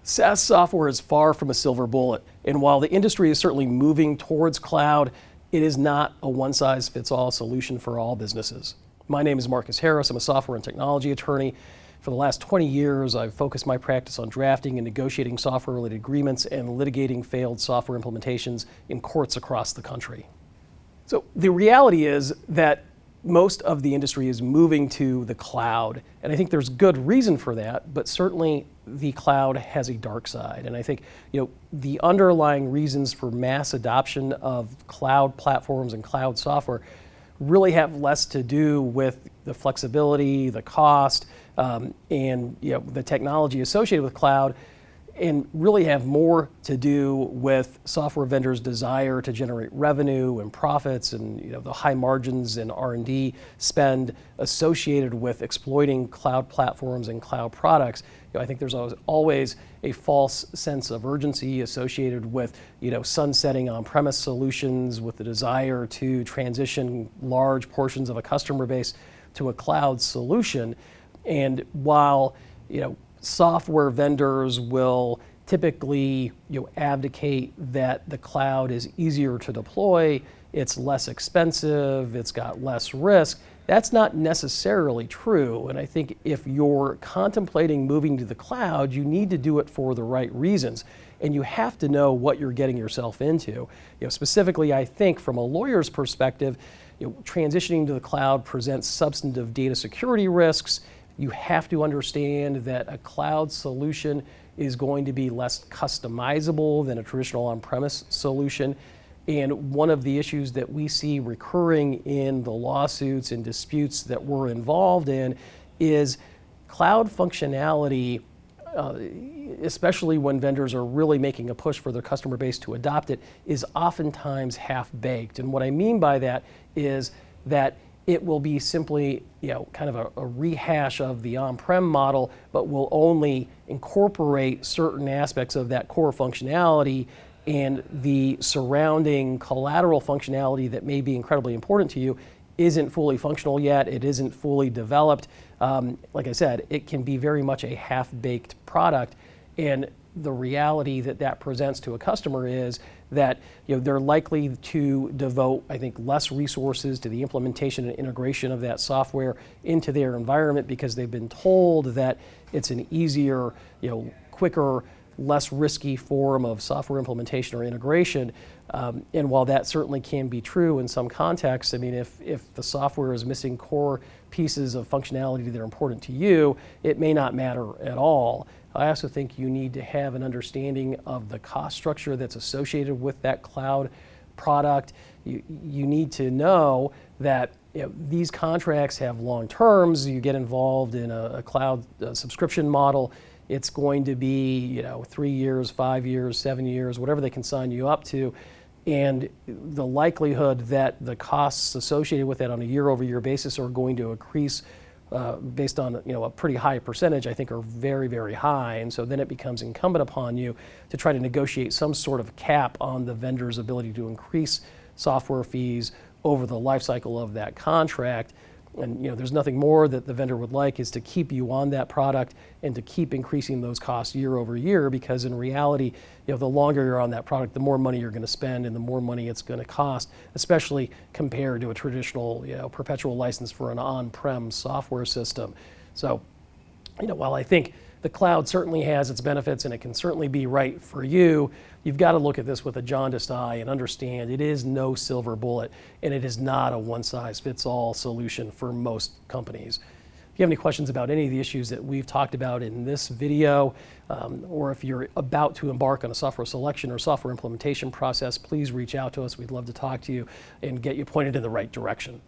SaaS software is far from a silver bullet, and while the industry is certainly moving towards cloud, it is not a one-size-fits-all solution for all businesses. My name is Marcus Harris. I'm a software and technology attorney. For the last 20 years, I've focused my practice on drafting and negotiating software-related agreements and litigating failed software implementations in courts across the country. So the reality is that most of the industry is moving to the cloud, and I think there's good reason for that, but certainly the cloud has a dark side. And I think the underlying reasons for mass adoption of cloud platforms and cloud software really have less to do with the flexibility, the cost, and the technology associated with cloud, and really have more to do with software vendors' desire to generate revenue and profits and the high margins and R&D spend associated with exploiting cloud platforms and cloud products. I think there's always a false sense of urgency associated with sunsetting on-premise solutions with the desire to transition large portions of a customer base to a cloud solution. And while software vendors will typically advocate that the cloud is easier to deploy, it's less expensive, it's got less risk, that's not necessarily true. And I think if you're contemplating moving to the cloud, you need to do it for the right reasons. And you have to know what you're getting yourself into. Specifically, I think from a lawyer's perspective, transitioning to the cloud presents substantive data security risks. You have to understand that a cloud solution is going to be less customizable than a traditional on-premise solution. And one of the issues that we see recurring in the lawsuits and disputes that we're involved in is cloud functionality, especially when vendors are really making a push for their customer base to adopt it, is oftentimes half-baked. And what I mean by that is that it will be simply kind of a rehash of the on-prem model, but will only incorporate certain aspects of that core functionality, and the surrounding collateral functionality that may be incredibly important to you isn't fully functional yet, it isn't fully developed. Like I said, it can be very much a half-baked product, and the reality that presents to a customer is that they're likely to devote, I think, less resources to the implementation and integration of that software into their environment because they've been told that it's an easier, quicker, less risky form of software implementation or integration. And while that certainly can be true in some contexts, I mean, if the software is missing core pieces of functionality that are important to you, it may not matter at all. I also think you need to have an understanding of the cost structure that's associated with that cloud product. You need to know that these contracts have long terms. You get involved in a cloud subscription model, it's going to be 3 years, 5 years, 7 years, whatever they can sign you up to. And the likelihood that the costs associated with that on a year-over-year basis are going to increase based on a pretty high percentage, I think are very, very high. And so then it becomes incumbent upon you to try to negotiate some sort of cap on the vendor's ability to increase software fees over the life cycle of that contract. And there's nothing more that the vendor would like is to keep you on that product and to keep increasing those costs year over year, because in reality, the longer you're on that product, the more money you're going to spend and the more money it's going to cost, especially compared to a traditional perpetual license for an on-prem software system. So while I think the cloud certainly has its benefits and it can certainly be right for you, you've got to look at this with a jaundiced eye and understand it is no silver bullet, and it is not a one-size-fits-all solution for most companies. If you have any questions about any of the issues that we've talked about in this video, or if you're about to embark on a software selection or software implementation process, please reach out to us. We'd love to talk to you and get you pointed in the right direction.